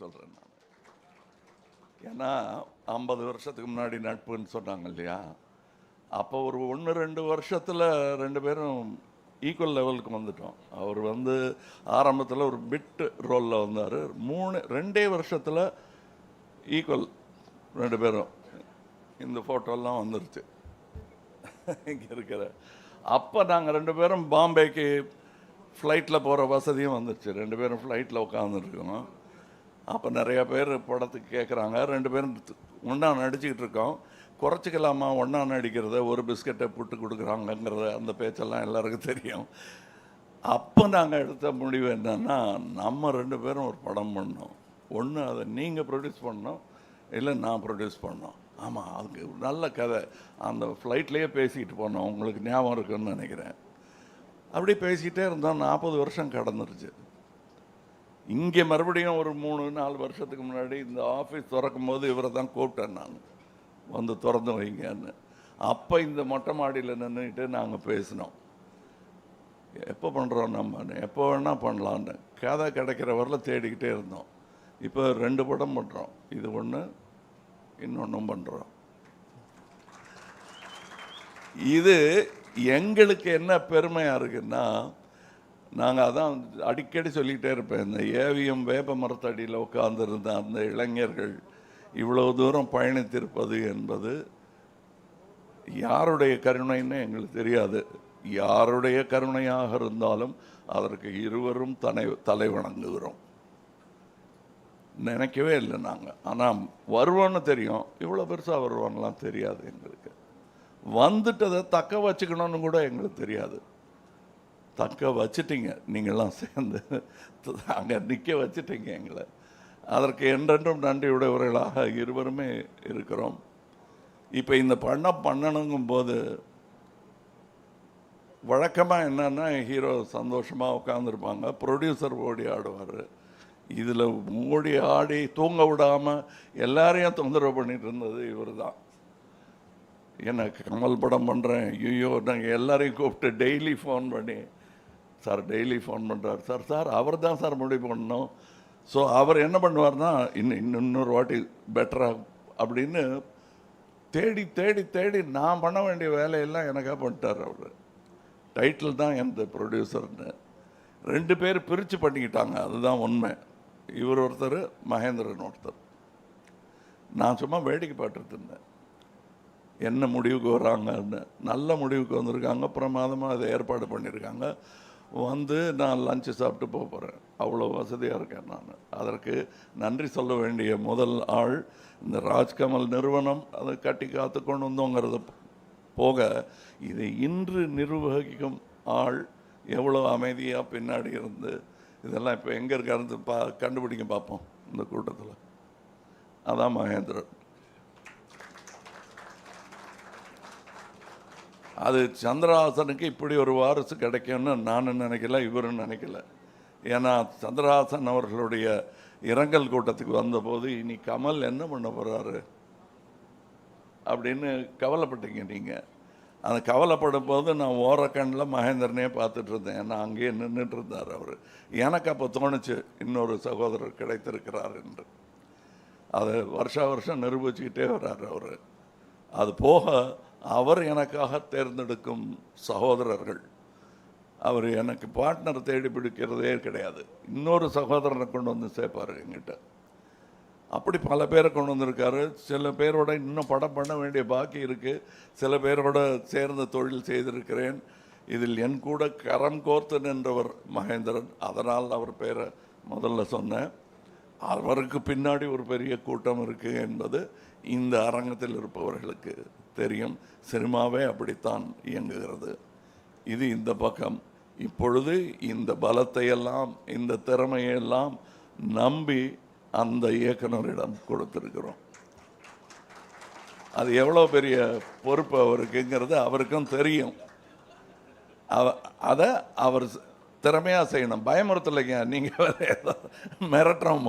சொல்கிறேன் நான். ஏன்னா 50 வருஷத்துக்கு முன்னாடி நட்புன்னு சொன்னாங்க இல்லையா, அப்போ ஒரு 1-2 வருஷத்தில் 2 பேரும் ஈக்குவல் லெவலுக்கு வந்துட்டோம். அவர் வந்து ஆரம்பத்தில் ஒரு பிட் ரோலில் வந்தார். 2 வருஷத்தில் ஈக்குவல் 2 பேரும். இந்த ஃபோட்டோலாம் வந்துருச்சு இங்கே இருக்கிற. அப்போ நாங்கள் 2 பேரும் பாம்பேக்கு ஃப்ளைட்டில் போகிற வசதியும் வந்துருச்சு. 2 பேரும் ஃப்ளைட்டில் உட்காந்துருக்கோம். அப்போ நிறையா பேர் படத்துக்கு கேட்குறாங்க. 2 பேரும் ஒன்றா நடிச்சுக்கிட்டு இருக்கோம். குறைச்சிக்கலாமா ஒன்றா நடிக்கிறத, ஒரு பிஸ்கட்டை புட்டு கொடுக்குறாங்கங்கிறத, அந்த பேச்செல்லாம் எல்லாருக்கும் தெரியும். அப்போ நாங்கள் எடுத்த முடிவு என்னன்னா, நம்ம 2 பேரும் ஒரு படம் பண்ணோம். ஒன்று அதை நீங்கள் ப்ரொடியூஸ் பண்ணோம், இல்லை நான் ப்ரொடியூஸ் பண்ணோம். ஆமாம், அதுக்கு நல்ல கதை. அந்த ஃப்ளைட்லேயே பேசிக்கிட்டு போனோம், உங்களுக்கு ஞாபகம் இருக்குன்னு நினைக்கிறேன். அப்படி பேசிக்கிட்டே இருந்தோம். 40 வருஷம் கடந்துருச்சு. இங்கே மறுபடியும் ஒரு 3-4 வருஷத்துக்கு முன்னாடி இந்த ஆஃபீஸ் திறக்கும் போது இவரை தான் கூப்பிட்டேன் நான், வந்து திறந்து வைங்கன்னு. அப்போ இந்த மொட்டை மாடியில் நின்றுக்கிட்டு நாங்கள் பேசினோம், எப்போ பண்ணுறோம் நம்ம, எப்போ வேணால் பண்ணலான்னு. கதை கிடைக்கிற வரல தேடிக்கிட்டே இருந்தோம். இப்போ 2 படம் பண்ணுறோம். இது ஒன்று, இன்னொன்றும் பண்ணுறோம். இது எங்களுக்கு என்ன பெருமையாக இருக்குன்னா, நாங்கள் அதான் அடிக்கடி சொல்லிகிட்டே இருப்பேன், இந்த ஏவிஎம் வேப்ப மரத்தடியில் உட்கார்ந்துருந்த அந்த இளைஞர்கள் இவ்வளவு தூரம் பயணித்திருப்பது என்பது யாருடைய கருணைன்னு எங்களுக்கு தெரியாது. யாருடைய கருணையாக இருந்தாலும் அதற்கு இருவரும் தலை வணங்குகிறோம். நினைக்கவே இல்லை நாங்கள். ஆனால் வருவோன்னு தெரியும், இவ்வளோ பெருசாக வருவான்லாம் தெரியாது எங்களுக்கு. வந்துட்டதை தக்க வச்சுக்கணும்னு கூட எங்களுக்கு தெரியாது. தக்க வச்சுட்டீங்க நீங்கள்லாம் சேர்ந்து, அங்கே நிற்க வச்சுட்டீங்க எங்களை. அதற்கு என்றென்றும் நன்றியுடையவர்களாக இருவருமே இருக்கிறோம். இப்போ இந்த பண்ணணுங்கும்போது வழக்கமாக என்னன்னா, ஹீரோ சந்தோஷமாக உட்காந்துருப்பாங்க, ப்ரொடியூசர் ஓடி ஆடுவார். இதில் ஓடி ஆடி தூங்க விடாமல் எல்லாரையும் தொந்தரவு பண்ணிட்டு இருந்தது இவர் தான். எனக்கு கமல் படம் பண்ணுறேன், ஐயோ நாங்கள் எல்லாரையும் கூப்பிட்டு டெய்லி ஃபோன் பண்ணி, சார் டெய்லி ஃபோன் பண்ணுறார் சார், சார் அவர் தான் சார் முடிவு பண்ணணும். ஸோ அவர் என்ன பண்ணுவார்னா, இன்னொரு வாட்டி பெட்டராக அப்படின்னு தேடி தேடி தேடி நான் பண்ண வேண்டிய வேலையெல்லாம் எனக்காக பண்ணிட்டார் அவர். டைட்டில் தான் எந்த ப்ரொடியூசர்னு 2 பேர் பிரித்து பண்ணிக்கிட்டாங்க, அதுதான் உண்மை. இவர் ஒருத்தர், மகேந்திரன் ஒருத்தர். நான் சும்மா வேடிக்கை பார்த்துட்டு இருந்தேன், என்ன முடிவுக்கு வராங்கன்னு. நல்ல முடிவுக்கு வந்திருக்காங்க, பிரமாதமாக அதை ஏற்பாடு பண்ணியிருக்காங்க. வந்து நான் லஞ்சு சாப்பிட்டு போகிறேன், அவ்வளோ வசதியாக இருக்கேன் நான். அதற்கு நன்றி சொல்ல வேண்டிய முதல் ஆள் இந்த ராஜ்கமல் நிறுவனம். அதை கட்டி காத்து கொண்டு வந்தோங்கிறது போக, இதை இன்று நிர்வகிக்கும் ஆள் எவ்வளோ அமைதியாக பின்னாடி இருந்து இதெல்லாம் இப்போ எங்கே இருக்காரு கண்டுபிடிக்க பார்ப்போம் இந்த கூட்டத்தில். அதான் மகேந்திரன். அது சந்திரஹாசனுக்கு இப்படி ஒரு வாரிசு கிடைக்கும்னு நானும் நினைக்கல, இவரும் நினைக்கல. ஏன்னா சந்திரஹாசன் அவர்களுடைய இரங்கல் கூட்டத்துக்கு வந்தபோது, இனி கமல் என்ன பண்ண போகிறாரு அப்படின்னு கவலைப்பட்டீங்க நீங்கள். அந்த கவலைப்படும் போது நான் ஓரக்கண்ணில் மகேந்திரனே பார்த்துட்டு இருந்தேன். ஏன்னா அங்கேயே நின்றுட்டு இருந்தார் அவர். எனக்கு அப்போ தோணுச்சு, இன்னொரு சகோதரர் கிடைத்திருக்கிறார் என்று. அதை வருஷம் நிரூபிச்சுக்கிட்டே வர்றார் அவர். அது போக அவர் எனக்காக தேர்ந்தெடுக்கும் சகோதரர்கள், அவர் எனக்கு பார்ட்னர் தேடி பிடிக்கிறதே கிடையாது. இன்னொரு சகோதரனை கொண்டு வந்து சேர்ப்பார் என்கிட்ட. அப்படி பல பேரை கொண்டு வந்திருக்காரு. சில பேரோட இன்னும் படம் பண்ண வேண்டிய பாக்கி இருக்குது. சில பேரோட சேர்ந்து தொழில் செய்திருக்கிறேன். இதில் என் கூட கரம் கோர்த்து நின்றவர் மகேந்திரன். அதனால் அவர் பேரை முதல்ல சொன்னேன். அவருக்கு பின்னாடி ஒரு பெரிய கூட்டம் இருக்குது என்பது இந்த அரங்கத்தில் இருப்பவர்களுக்கு தெரியும். சினிமாவே அப்படித்தான் இயங்குகிறது. இது இந்த பக்கம். இப்பொழுது இந்த பலத்தையெல்லாம், இந்த திறமையெல்லாம் நம்பி அந்த இயக்குனரிடம் கொடுத்துருக்கிறோம். அது எவ்வளோ பெரிய பொறுப்பு அவருக்குங்கிறது அவருக்கும் தெரியும். அதை அவர் திறமையாக செய்யணும். பயமுறுத்தலைங்க, நீங்கள் ஏதோ மிரட்டுறோம்.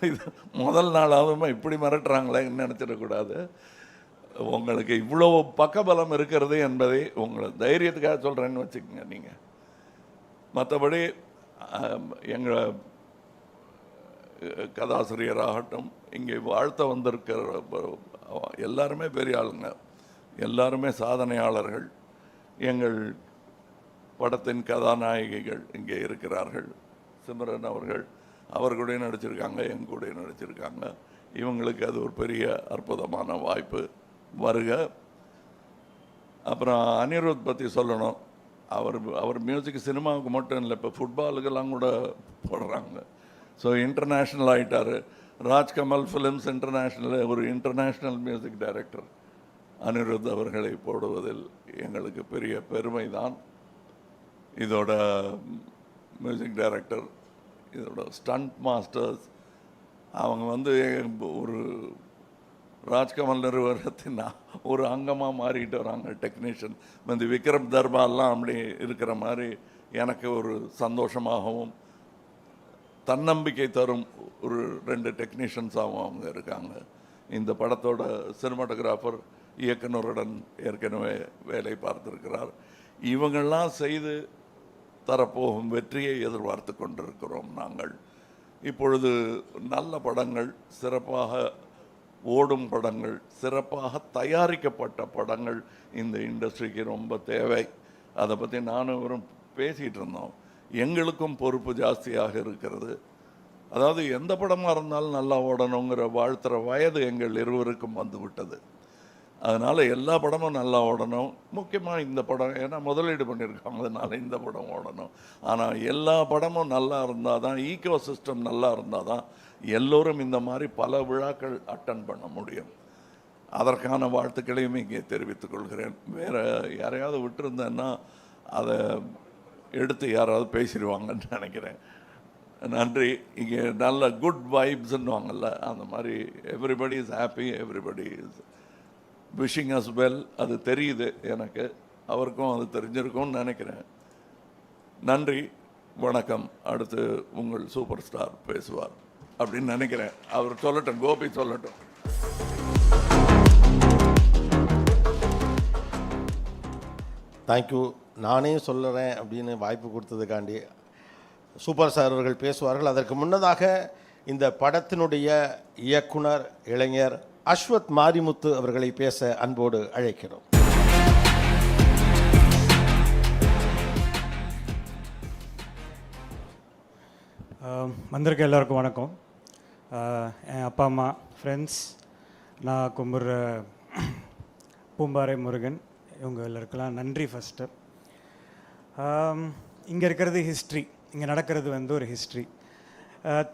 இது முதல் நாளாவது இப்படி மிரட்டுறாங்களேன்னு நினச்சிடக்கூடாது. உங்களுக்கு இவ்வளோ பக்கபலம் இருக்கிறது என்பதை உங்களை தைரியத்துக்காக சொல்கிறேன்னு வச்சுக்கோங்க நீங்கள். மற்றபடி கதாசிரியராகட்டும், இங்கே வாழ்த்த வந்திருக்கிற எல்லாருமே பெரிய ஆளுங்க, எல்லாருமே சாதனையாளர்கள். எங்கள் படத்தின் கதாநாயகிகள் இங்கே இருக்கிறார்கள். சிம்ரன் அவர்களுடைய நடிச்சிருக்காங்க, எங்க கூட நடிச்சிருக்காங்க. இவங்களுக்கு அது ஒரு பெரிய அற்புதமான வாய்ப்பு. வருக. அப்புறம் அனிருத் பற்றி சொல்லணும். அவர் மியூசிக் சினிமாவுக்கு மட்டும் இல்லை, இப்போ ஃபுட்பாலுக்கெல்லாம் கூட போடுறாங்க. ஸோ இன்டர்நேஷ்னல் ஆகிட்டார். ராஜ்கமல் ஃபிலிம்ஸ் இன்டர்நேஷ்னல் ஒரு இன்டர்நேஷ்னல் மியூசிக் டைரக்டர் அனிருத் அவர்களை போடுவதில் எங்களுக்கு பெரிய பெருமை தான். இதோட மியூசிக் டைரக்டர், இதோட ஸ்டண்ட் மாஸ்டர்ஸ், அவங்க ஒரு ராஜ்கமல் நிறுவனத்தின் ஒரு அங்கமாக மாறிட்டு வராங்க. டெக்னீஷியன் விக்ரம் தர்பாலாம் அப்படி இருக்கிற மாதிரி எனக்கு ஒரு சந்தோஷமாகவும் தன்னம்பிக்கை தரும் ஒரு 2 டெக்னீஷியன்ஸாகவும் அவங்க இருக்காங்க. இந்த படத்தோட சினிமாட்டோகிராஃபர் இயக்குனருடன் ஏற்கனவே வேலை பார்த்திருக்கிறார். இவங்கள்லாம் செய்து தரப்போகும் வெற்றியை எதிர்பார்த்து கொண்டிருக்கிறோம் நாங்கள். இப்பொழுது நல்ல படங்கள், சிறப்பாக ஓடும் படங்கள், சிறப்பாக தயாரிக்கப்பட்ட படங்கள் இந்த இண்டஸ்ட்ரிக்கு ரொம்ப தேவை. அதை பற்றி நானும் இவரும் பேசிகிட்டு இருந்தோம். எங்களுக்கும் பொறுப்பு ஜாஸ்தியாக இருக்கிறது. அதாவது எந்த படமாக இருந்தாலும் நல்லா ஓடணுங்கிற வாழ்த்துற வயது எங்கள் இருவருக்கும் வந்துவிட்டது. அதனால் எல்லா படமும் நல்லா ஓடணும். முக்கியமாக இந்த படம், ஏன்னா முதலீடு பண்ணியிருக்காங்க, அதனால் இந்த படம் ஓடணும். ஆனால் எல்லா படமும் நல்லா இருந்தால் தான், ஈக்கோ சிஸ்டம் நல்லா இருந்தால் தான் எல்லோரும் இந்த மாதிரி பல விழாக்கள் அட்டன் பண்ண முடியும். அதற்கான வாழ்த்துக்களையும் இங்கே தெரிவித்துக் கொள்கிறேன். வேறு யாரையாவது விட்டுருந்தேன்னா அதை எடுத்து யாராவது பேசிடுவாங்கன்னு நினைக்கிறேன். நன்றி. இங்கே நல்ல குட் வைப்ஸ்ன்னுவாங்கல்ல, அந்த மாதிரி everybody is happy, everybody is wishing us well. அது தெரியுது எனக்கு, அவருக்கும் அது தெரிஞ்சிருக்கும்னு நினைக்கிறேன். நன்றி, வணக்கம். அடுத்து உங்கள் சூப்பர் ஸ்டார் பேசுவார் அப்படின்னு நினைக்கிறேன். அவர் சொல்லட்டும், கோபி சொல்லட்டும். தேங்க்யூ. நானே சொல்லுறேன் அப்படின்னு வாய்ப்பு கொடுத்ததுக்காண்டி. சூப்பர் ஸ்டார் அவர்கள் பேசுவார்கள். அதற்கு முன்னதாக இந்த படத்தினுடைய இயக்குனர் இளைஞர் அஸ்வத் மாரிமுத்து அவர்களை பேச அன்போடு அழைக்கிறோம். வந்திருக்க எல்லாருக்கும் வணக்கம். என் அப்பா அம்மா, ஃப்ரெண்ட்ஸ், நான் கும்புற பூம்பாறை முருகன், இவங்க எல்லாருக்கெல்லாம் நன்றி. ஃபஸ்ட்டு இங்கே இருக்கிறது ஹிஸ்ட்ரி, இங்கே நடக்கிறது ஒரு ஹிஸ்ட்ரி.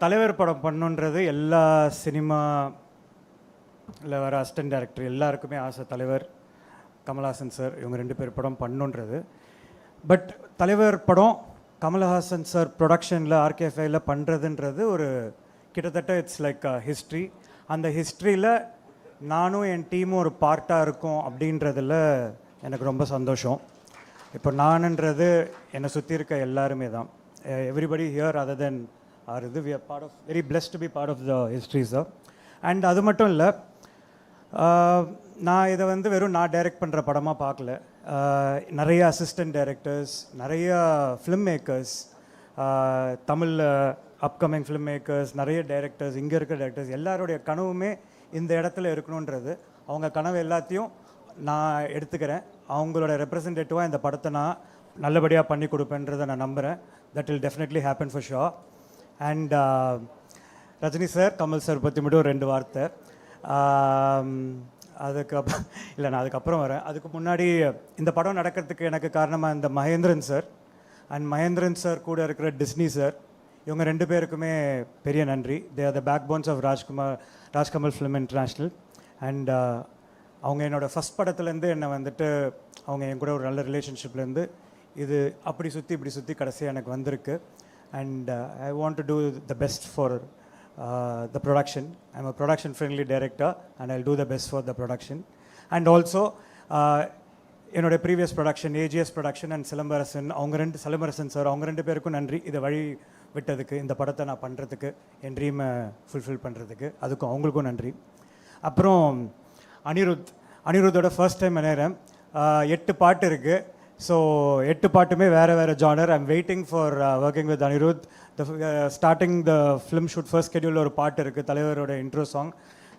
தலைவர் படம் பண்ணுன்றது எல்லா சினிமாவில் வர அசிஸ்டன்ட் டைரக்டர் எல்லாருக்குமே ஆசை. தலைவர், கமல்ஹாசன் சார், இவங்க 2 பேர் படம் பண்ணுன்றது. பட் தலைவர் படம் கமல்ஹாசன் சார் ப்ரொடக்ஷனில் RK5ல பண்ணுறதுன்றது ஒரு கிட்டத்தட்ட இட்ஸ் லைக் ஹிஸ்ட்ரி. அந்த ஹிஸ்ட்ரியில் நானும் என் டீமும் ஒரு பார்ட்டாக இருக்கோம் அப்படின்றதில் எனக்கு ரொம்ப சந்தோஷம். இப்போ நானுன்றது என்னை சுற்றி இருக்க எல்லாருமே தான். Everybody here other than are இது we are part of, very blessed to be part of the history sir. And அது மட்டும் இல்லை, நான் இதை வெறும் நான் டைரக்ட் பண்ணுற படமாக பார்க்கல. நிறைய அசிஸ்டன்ட் டைரக்டர்ஸ், நிறைய ஃபிலிம் மேக்கர்ஸ், தமிழில் அப்கமிங் ஃபிலிம் மேக்கர்ஸ், நிறைய டைரக்டர்ஸ், இங்கே இருக்கிற டைரக்டர்ஸ் எல்லாருடைய கனவுமே இந்த இடத்துல இருக்கணுன்றது. அவங்க கனவு எல்லாத்தையும் நான் எடுத்துக்கிறேன். அவங்களோட ரெப்ரசன்டேட்டிவாக இந்த படத்தை நான் நல்லபடியாக பண்ணி கொடுப்பேன்றதை நான் நம்புகிறேன். That will definitely happen for sure. And Rajini sir, Kamal sir பற்றி மட்டும் 2 வார்த்தை. நான் அதுக்கப்புறம் வரேன். அதுக்கு முன்னாடி இந்த படம் நடக்கிறதுக்கு எனக்கு காரணமாக இந்த Mahendran sir and Mahendran sir கூட இருக்கிற டிஸ்னி சார், இவங்க 2 பேருக்குமே பெரிய நன்றி. They are the backbones of Rajkamal film international. And அவங்க என்னோடய ஃபஸ்ட் படத்துலேருந்து என்னை அவங்க என் கூட ஒரு நல்ல ரிலேஷன்ஷிப்லேருந்து இது அப்படி சுற்றி இப்படி சுற்றி கடைசியாக எனக்கு வந்திருக்கு. And I want to do the best for the production. I'm a production friendly director and I'll do the best for the production. And also என்னோட previous production AGS production and Silambarasan, Silambarasan sir, அவங்க 2 பேருக்கும் நன்றி. இதை வழி விட்டதுக்கு, இந்த படத்தை நான் பண்ணுறதுக்கு, என் ட்ரீமை ஃபுல்ஃபில் பண்ணுறதுக்கு, அதுக்கும் அவங்களுக்கும் நன்றி. அப்புறம் அனிருத்தோட ஃபர்ஸ்ட் டைம் நினைக்கிறேன். 8 பாட்டு இருக்குது. ஸோ 8 பாட்டுமே வேறு வேறு genre. I'm waiting for working with Anirudh. Starting the film shoot first ஸ்கெடியூலில் ஒரு பாட்டு இருக்குது, தலைவரோட இன்ட்ரோ சாங்.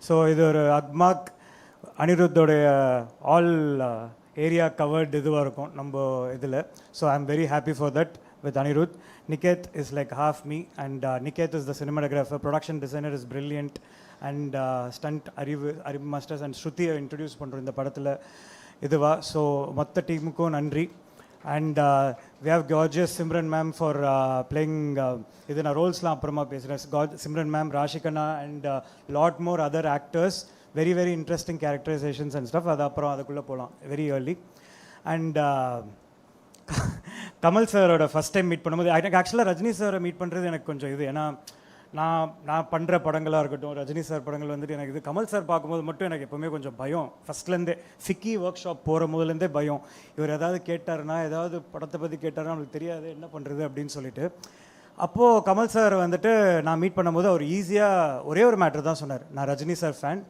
ஸோ இது ஒரு அக்மாக் அனிருத்தோடைய ஆல் ஏரியா கவர்டு இதுவாக இருக்கும் நம்ம இதில். So I am very happy for that with Anirudh. Niket is like half me, and Niket is the cinematographer, production designer is brilliant, and stunt Arib Masters and Shruti introduce பண்றோம் இந்த படத்துல இதுவா. So மொத்த டீமுக்கும் நன்றி. And we have gorgeous Simran ma'am for playing இது நான் ரோல்ஸ்லாம் அப்புறமா பேசுகிறேன். Simran ma'am, Rashikana and lot more other actors, very very interesting characterizations and stuff. அது அப்புறம் அதுக்குள்ளே போகலாம் very early. And கமல் சாரோட ஃபஸ்ட் டைம் மீட் பண்ணும்போது எனக்கு ஆக்சுவலாக ரஜினி சாரை மீட் பண்ணுறது எனக்கு கொஞ்சம் இது, ஏன்னா நான் பண்ணுற படங்களாக இருக்கட்டும், ரஜினி சார் படங்கள் வந்துட்டு எனக்கு இது, கமல் சார் பார்க்கும்போது மட்டும் எனக்கு எப்போவுமே கொஞ்சம் பயம். ஃபஸ்ட்லேருந்தே ஃபிக்கி ஒர்க் ஷாப் போகிற முதலேருந்தே பயம். இவர் ஏதாவது கேட்டாருன்னா, ஏதாவது படத்தை பற்றி கேட்டாருன்னா அவங்களுக்கு தெரியாது என்ன பண்ணுறது அப்படின்னு சொல்லிட்டு. அப்போது கமல் சார் வந்துட்டு நான் மீட் பண்ணும்போது அவர் ஈஸியாக ஒரே ஒரு மேட்ரு தான் சொன்னார், நான் ரஜினி சார் ஃபேன்,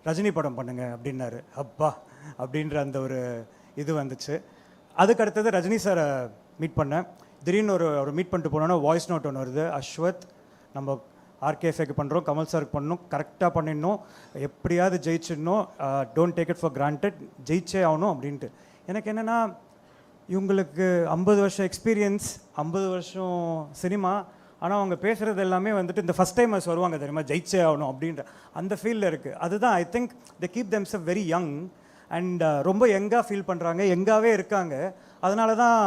ரஜினி படம் பண்ணுங்க அப்படின்னாரு. அப்பா அப்படின்ற அந்த ஒரு இது வந்துச்சு. அதுக்கு அடுத்தது ரஜினி சாரை மீட் பண்ணேன். திடீர்னு ஒரு மீட் பண்ணிட்டு போனோன்னா வாய்ஸ் நோட் ஒன்று வருது, அஸ்வத் நம்ம ஆர்கேஎஃப்ஏக்கு பண்ணுறோம், கமல் சாருக்கு பண்ணணும், கரெக்டாக பண்ணிடணும், எப்படியாவது ஜெயிச்சிடணும், don't take it for granted, ஜெயிச்சே ஆகணும் அப்படின்ட்டு. எனக்கு என்னென்னா இவங்களுக்கு 50 வருஷம் எக்ஸ்பீரியன்ஸ், 50 வருஷம் சினிமா, ஆனால் அவங்க பேசுகிறது எல்லாமே வந்துட்டு இந்த ஃபஸ்ட் டைமர்ஸ் வருவாங்க தெரியுமா, ஜெயிச்சே ஆகணும் அப்படின்ற அந்த ஃபீல்டில் இருக்குது. அதுதான் I think they keep themself very young and ரொம்ப யங்காக ஃபீல் பண்ணுறாங்க, யங்காகவே இருக்காங்க. அதனால தான்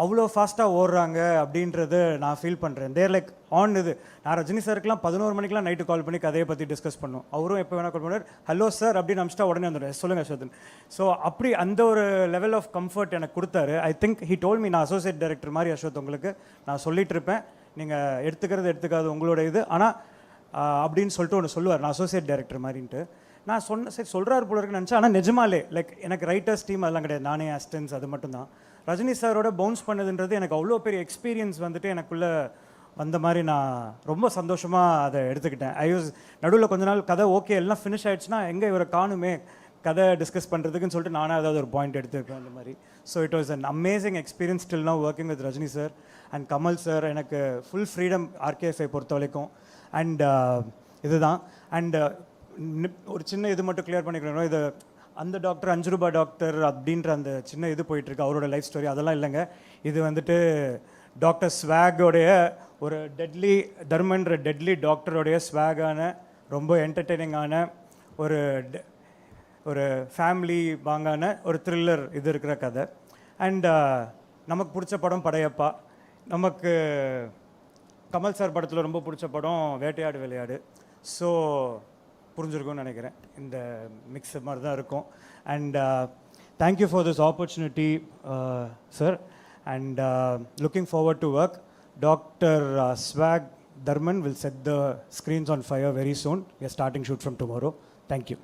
அவ்வளோ ஃபாஸ்ட்டாக ஓடுறாங்க அப்படின்றது நான் ஃபீல் பண்ணுறேன். தேர் லைக் ஆன் இது. நான் ரஜினி சாருக்குலாம் 11 மணிக்கெலாம் நைட்டு கால் பண்ணி கதையை பற்றி டிஸ்கஸ் பண்ணோம். அவரும் எப்போ வேணால் கால் பண்ணுவார், ஹலோ சார் அப்படின்னு அமிச்சிட்டா உடனே வந்துடுவேன், சொல்லுங்கள் அஸ்வதன். ஸோ அப்படி அந்த ஒரு லெவல் ஆஃப் கம்ஃபர்ட் எனக்கு கொடுத்தாரு. I think he told me, நான் அசோசியேட் டைரக்டர் மாதிரி அஸ்வத், உங்களுக்கு நான் சொல்லிட்டு இருப்பேன், நீங்கள் எடுத்துக்காது உங்களோட இது, ஆனால் அப்படின்னு சொல்லிட்டு ஒன்று சொல்லுவார், நான் அசோசியேட் டைரக்டர் மாதிரின்ட்டு. நான் சரி சொல்கிறாரு போல இருக்குன்னு நினச்சேன். ஆனால் நிஜமாலே லைக் எனக்கு ரைட்டர்ஸ் டீம் அதெல்லாம் கிடையாது, நானே அசிஸ்டன்ஸ் அது மட்டும்தான். ரஜினி சாரோட பவுன்ஸ் பண்ணதுன்றது எனக்கு அவ்வளோ பெரிய எக்ஸ்பீரியன்ஸ் வந்துட்டு எனக்குள்ளே வந்த மாதிரி நான் ரொம்ப சந்தோஷமாக அதை எடுத்துக்கிட்டேன். நடுவில் கொஞ்ச நாள் கதை ஓகே எல்லாம் ஃபினிஷ் ஆகிடுச்சுன்னா எங்கே இவரை காணுமே கதை டிஸ்கஸ் பண்ணுறதுக்குன்னு சொல்லிட்டு நானே ஏதாவது ஒரு பாயிண்ட் எடுத்துருப்பேன் அந்த மாதிரி. So it was an amazing experience still now working with Rajini sir and Kamal sir. எனக்கு ஃபுல் ஃப்ரீடம் ஆர்கேஎஃப்ஐ பொறுத்த வரைக்கும். அண்ட் இதுதான். அண்ட் ஒரு சின்ன இது மட்டும் கிளியர் பண்ணிக்கிறோம், இது அந்த டாக்டர் 5 ரூபாய் டாக்டர் அப்படின்ற அந்த சின்ன இது போயிட்டுருக்கு அவரோட லைஃப் ஸ்டோரி, அதெல்லாம் இல்லைங்க. இது வந்துட்டு டாக்டர் ஸ்வாகோடைய ஒரு தர்மன்ற டெட்லி டாக்டரோடைய ஸ்வாகான ரொம்ப என்டர்டெய்னிங்கான ஒரு ஃபேமிலி வாங்கான ஒரு த்ரில்லர் இது இருக்கிற கதை. அண்ட் நமக்கு பிடிச்ச படம் படையப்பா, நமக்கு கமல் சார் படத்தில் ரொம்ப பிடிச்ச படம் வேட்டையாடு விளையாடு. ஸோ புரிஞ்சிருக்கும்னு நினைக்கிறேன், இந்த மிக்ஸ் மாதிரி தான் இருக்கும். And thank you for this opportunity sir, and looking forward to work. Doctor swag Dharman will set the screens on fire very soon. We are starting shoot from tomorrow. Thank you.